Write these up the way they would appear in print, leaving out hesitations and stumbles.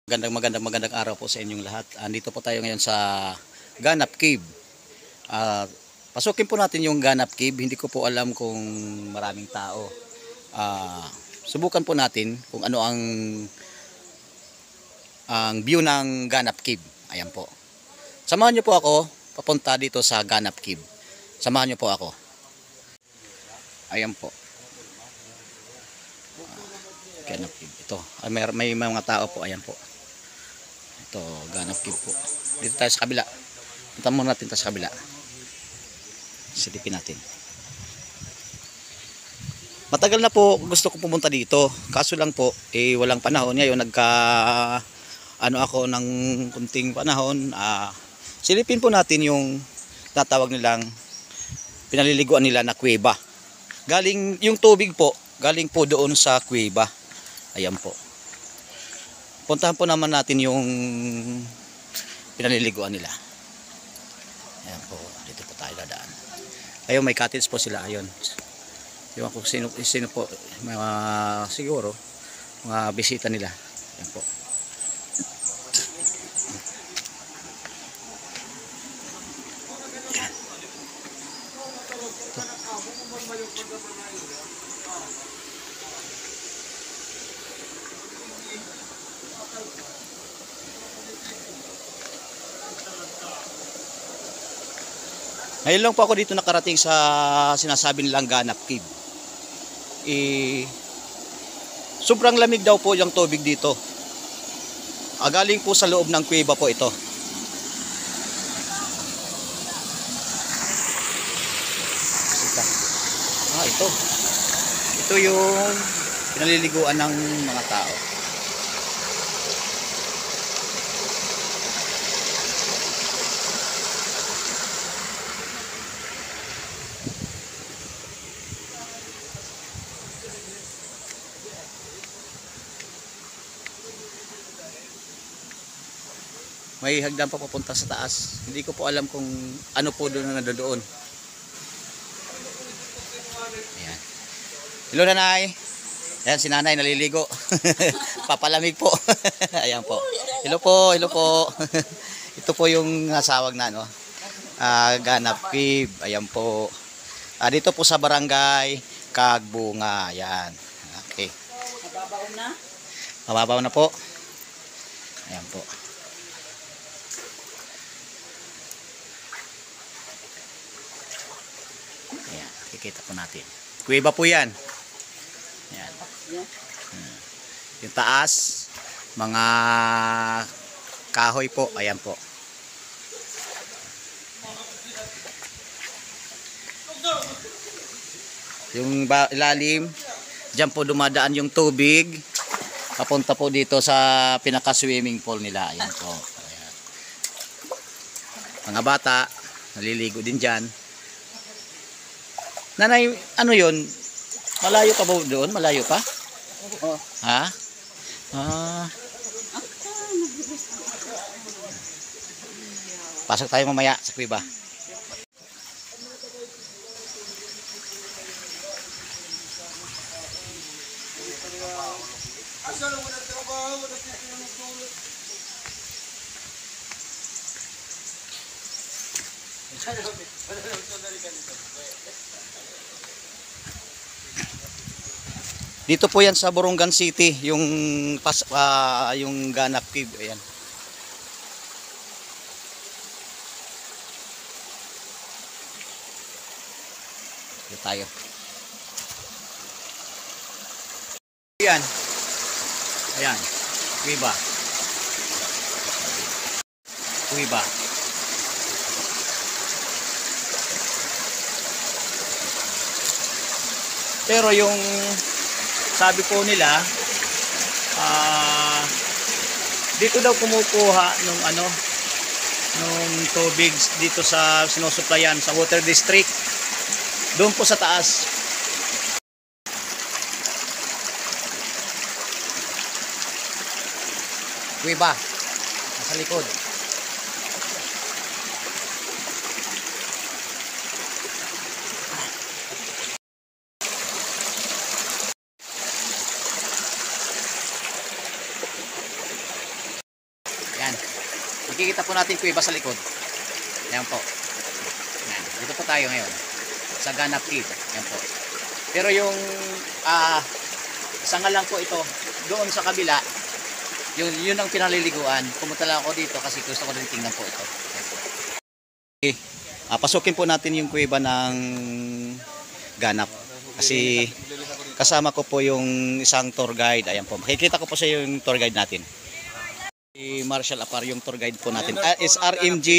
Magandang araw po sa inyong lahat. Andito po tayo ngayon sa Ganap Cave. Pasukin po natin yung Ganap Cave. Hindi ko po alam kung maraming tao. Subukan po natin kung ano ang view ng Ganap Cave. Ayan po. Samahan niyo po ako papunta dito sa Ganap Cave. Samahan niyo po ako. Ayan po. Ganap Cave. Ito. May mga tao po. Ayan po. Ito, Ganap Cave po. Dito tayo sa kabila. Punta muna natin sa kabila. Silipin natin. Matagal na po gusto ko pumunta dito. Kaso lang po, walang panahon. Ngayon, ako ng kunting panahon. Silipin po natin yung tatawag nilang pinaliliguan nila na kuweba. Yung tubig po, galing po doon sa kuweba. Ayan po. Puntahan po naman natin yung pinaliliguan nila. Ayan po, dito po tayo dadaan. Ayun, may cottage po sila. Ayun. Ewan ko sino po, siguro, mga bisita nila. Ayan po. Ngayon lang po ako dito nakarating sa sinasabi nilang Ganap Cave. Sobrang lamig daw po yung tubig dito. Galing po sa loob ng kuweba po ito. Ito. Ito yung pinaliliguan ng mga tao. May hagdan pa papunta sa taas. Hindi ko po alam kung ano po doon na nandoon. Ayan. Hello nanay. Ayan si nanay naliligo. Papalamig po. Ayan po. Hello po, hello po. Ito po yung nasawag na Ganap Cave. Ayan po. Dito po sa barangay Kagbunga. Ayan. Okay. Mababaw na? Mababaw na po. Ayan po. Ayan, kikita po natin. Kuweba po yan. Ayan. Yung taas, mga kahoy po. Ayan po. Yung ilalim, dyan po dumadaan yung tubig. Papunta po dito sa pinaka-swimming pool nila. Ayan po. Ayan. Mga bata, naliligo din dyan. Nanay, ano yun? Malayo pa ba doon? Malayo pa? Oo. Ha? Pasok tayo mamaya sa kuweba. Dito po yan sa Borongan City, yung Ganap Cave. Ayan. Dito tayo. Ayan. Ayan. Kuweba. Kuweba. Pero yung sabi po nila, dito daw kumukuha nung tubig dito sa sinusuplayan sa water district. Doon po sa taas. Kuweba. Nasa likod. Makikita po natin kuweba sa likod. Ayan po. Ayan. Dito po tayo ngayon. Sa Ganap Cave. Ayan po. Pero yung sanga lang po ito. Doon sa kabila. Yun ang pinaliliguan. Pumunta lang ako dito kasi gusto ko rin tingnan po ito. Ayan po. Okay. Pasukin po natin yung kuweba ng Ganap. Kasi kasama ko po yung isang tour guide. Ayan po. Makikita ko po sa yung tour guide natin. Si Marshall Apar yung tour guide po natin. SRMG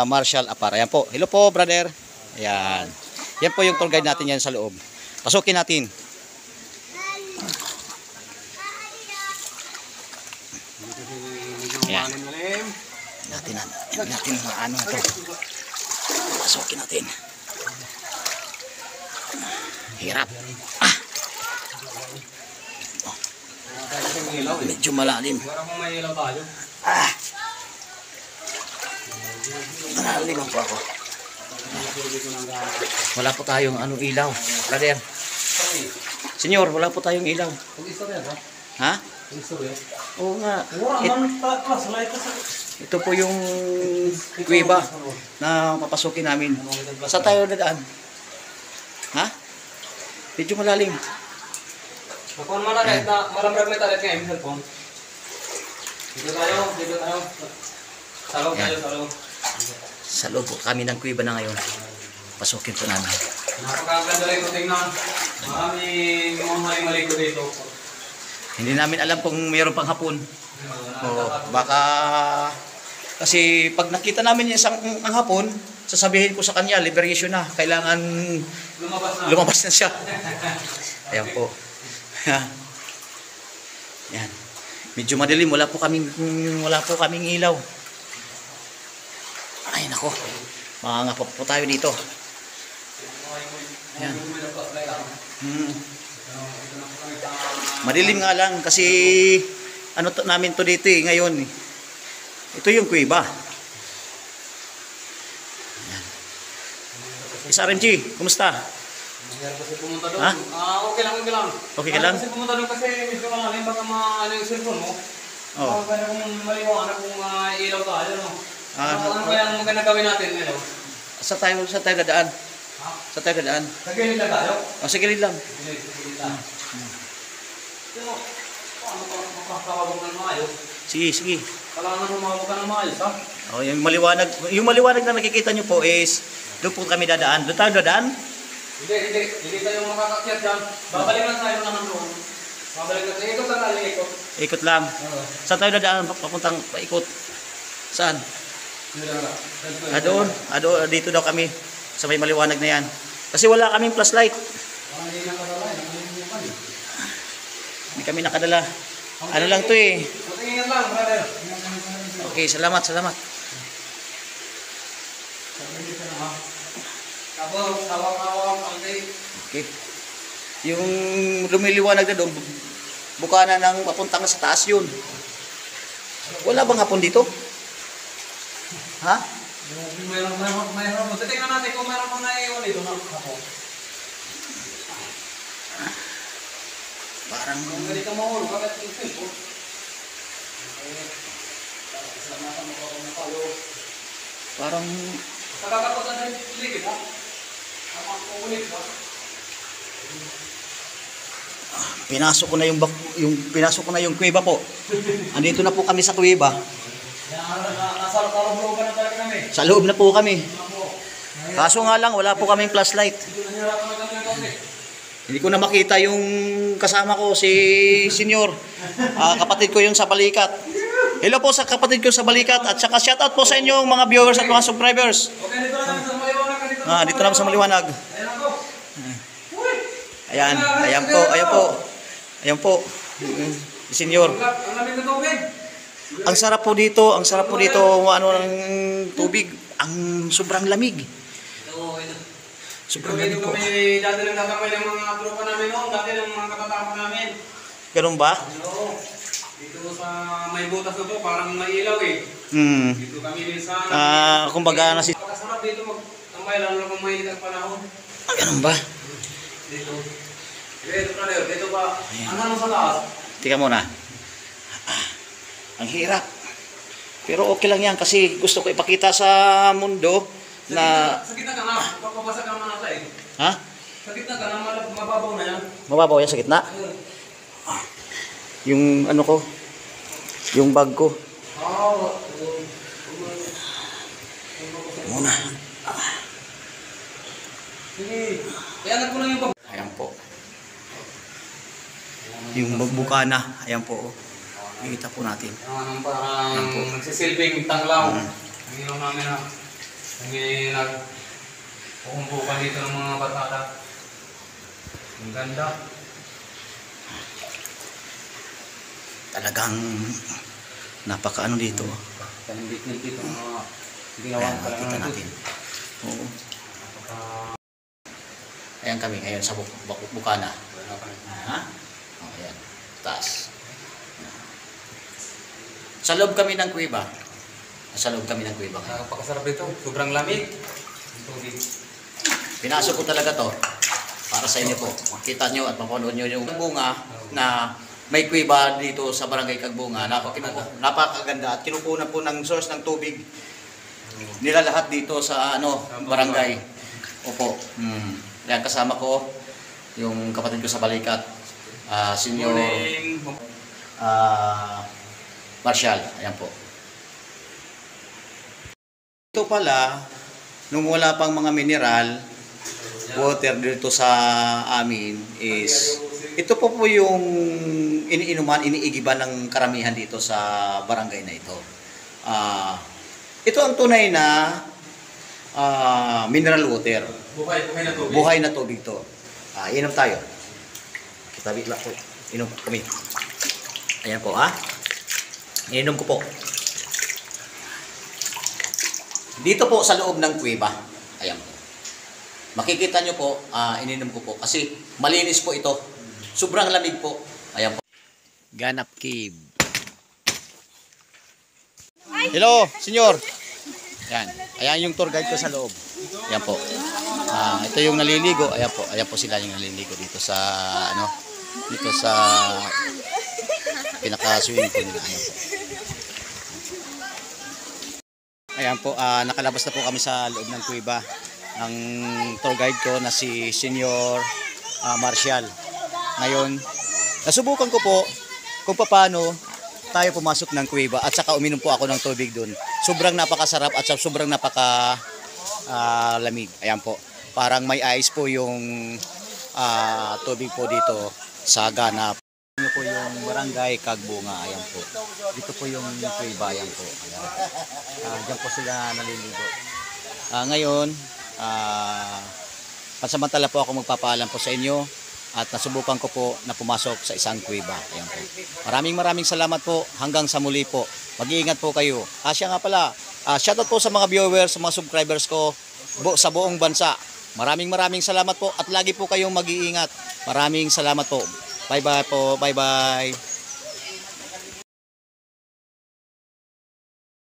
Marshall Apar. Ayan po. Hello po, brother. Ayan. Yan po yung tour guide natin yan sa loob. Pasukin natin. Ayan. Natin mga ano ito. Pasukin natin. Hirap. Medyo malalim. Malalim po ako. Wala po tayong ilaw. Brother. Senyor, wala po tayong ilaw. Ha? Oo nga. Ito po yung kuweba na papasukin namin. Saan tayo nadaan? Ha? Medyo malalim. Kapon mana kahit na maramrag may talit ngayon, cellphone. Dito tayo. Salog tayo, salog. Sa loob po kami ng kuweba na ngayon. Pasukin po namin. Napakaganda rin ito tingnan. Maraming mali ko dito. Hindi namin alam kung mayroon pang hapon. O baka kasi pag nakita namin yung ang hapon, sasabihin ko sa kanya, liberation na. Kailangan lumabas na siya. Ayan po. Yan. Medyo madilim, wala po kaming ilaw. Ay nako. Mangangapa po tayo dito. Yan. Madilim nga lang kasi namin to dito ngayon. Ito yung kuweba. Yan. SRMG, kumusta? Kasi pumunta doon. Ha? Okay lang. Okay ka lang? Kasi pumunta doon kasi medyo malalim baka yung cellphone mo. Oh. Baka kung maliwanag kung ilaw tayo, no? Ano kaya ang maganda gawin natin, no? Sa tayo dadaan. Ha? Sa tayo dadaan. Sa gilid lang tayo? Sa gilid lang. Gilid lang. Pero, paano pa makakabog ng maayos? Sige. Kailangan humabog ka ng maayos, ha? Oh, yung maliwanag na nakikita nyo po is doon po kami dadaan. Doon tayo dadaan? Hindi tayo makakakyat dyan. Babalik lang tayo naman doon. Babalik lang tayo. Ikot lang tayo, ikot. Ikot lang. Saan tayo dadaan? Papuntang paikot. Saan? Doon. Dito daw kami. Sa may maliwanag na yan. Kasi wala kaming flashlight. Hindi kami nakadala. Ano lang to eh. Matingin lang, brother. Okay, salamat. Tapos, hawak-hawak, Okay. Yung lumiliwanag na doon, bukana ng papuntang sa taas yun. Wala bang hapon dito? Ha? Mayroon. Titingnan natin kung mayroon pang naiiwan dito na ako. Parang Kung ganito mahulog, bakit yung cellphone? parang Nakakapunta na yung ligid, ha? Tama ko ulit, ha? pinasok ko na yung kuweba po. Andito na po kami sa kuweba. Nasa loob na talaga kami. Sa loob na po kami. Kaso nga lang wala po kaming flashlight. Nahirapan na kami ng kape. Hindi ko na makita yung kasama ko si Senyor. Kapatid ko yun sa Balikat. Hello po sa kapatid ko sa Balikat at saka shoutout po sa inyong mga viewers at mga subscribers. Okay, dito na kami sa maliwanag. Dito na sa maliwanag. Ayan ako. Uy! Ayan po. Senyor. Ang lamig na tubig. Ang sarap po dito, ng tubig. Ang sobrang lamig. Sobrang lamig po. Kami dati nang tatamay ng mga tropa namin noon, dati ng mga katatama namin. Ganun ba? Oo. Dito sa may butas na to, parang may ilaw eh. Dito kami minsan. Kumbaga na si... Pagkasarap dito magtambay, lalo na kung mainit ang panahon. Ganun ba? Dito. Dito ba? Ano sa taas? Tika muna. Ang hirap. Pero okay lang yan kasi gusto ko ipakita sa mundo na... Sa gitna ka na, papabasa ka naman nasa eh. Ha? Sa gitna ka na, mababaw na yan. Mababaw yan sa gitna? Yung ano ko, yung bag ko. Oo. Muna. Sige. Iangat mo lang yung bag. Ayan po. Yung bukana, ayan po. Ikita po natin. Parang nagsisilbing tanglaw. Ang ilaw namin na nag-uumbukan dito ng mga batata. Ang ganda. Talagang napakaano dito. Kanibit-nibit dito ang mga ginawa Ayan, makikita natin. Oo. Ayan kami ngayon sa bukana. Ha? Oh, ayan. Taas. Sa loob kami ng kuweba. Sa loob kami ng kuweba. Napakasarap dito. Sobrang lamig. Ang tubig. Pinasok ko talaga to para sa inyo po. Makita nyo at mapanood nyo yung bunga na may kuweba dito sa Barangay Kagbunga. Napakaganda at kinukunan po ng source ng tubig nila lahat dito sa barangay. Opo. Yan kasama ko yung kapatid ko sa Balikat, Senior Marshall. Ayan po. Ito pala, nung wala pang mga mineral, water dito sa amin is, ito po yung iniinuman, iniigiban ng karamihan dito sa barangay na ito. Ito ang tunay na mineral water. Buhay na tubig. Buhay na tubig to. Inom tayo. Kitabi lang po. Inom kami. Ayan po Ininom ko po. Dito po sa loob ng kuweba. Ayan po. Makikita nyo po, ininom ko po. Kasi malinis po ito. Sobrang lamig po. Ayan po. Ganap Cave. Hello, senyor. Ayan. Ayan yung tour guide ko sa loob. Ayan po. Ito yung naliligo. Ayan po. Ayan po sila yung naliligo dito sa dito sa pinaka-swimming pool nila. Ayan po. Nakalabas na po kami sa loob ng kuweba. Ang tour guide ko na si Senior Marshall. Ngayon, nasubukan ko po kung paano tayo pumasok ng kuweba at saka uminom po ako ng tubig doon. Sobrang napakasarap at sobrang lamig. Ayan po. Parang may ice po yung tubig po dito sa Ganap. Ito po yung Barangay Kagbunga. Ayan po. Dito po yung kuweba. Ayan po. Ayan. Diyan po sila naliligo. Ngayon, pansamantala po ako magpapaalam po sa inyo at nasubukan ko po na pumasok sa isang kuweba. Ayan po. Maraming salamat po. Hanggang sa muli po. Mag-iingat po kayo. Siya nga pala, shoutout po sa mga viewers, sa mga subscribers ko sa buong bansa. Maraming salamat po at lagi po kayong mag-iingat. Maraming salamat po. Bye-bye po. Bye-bye.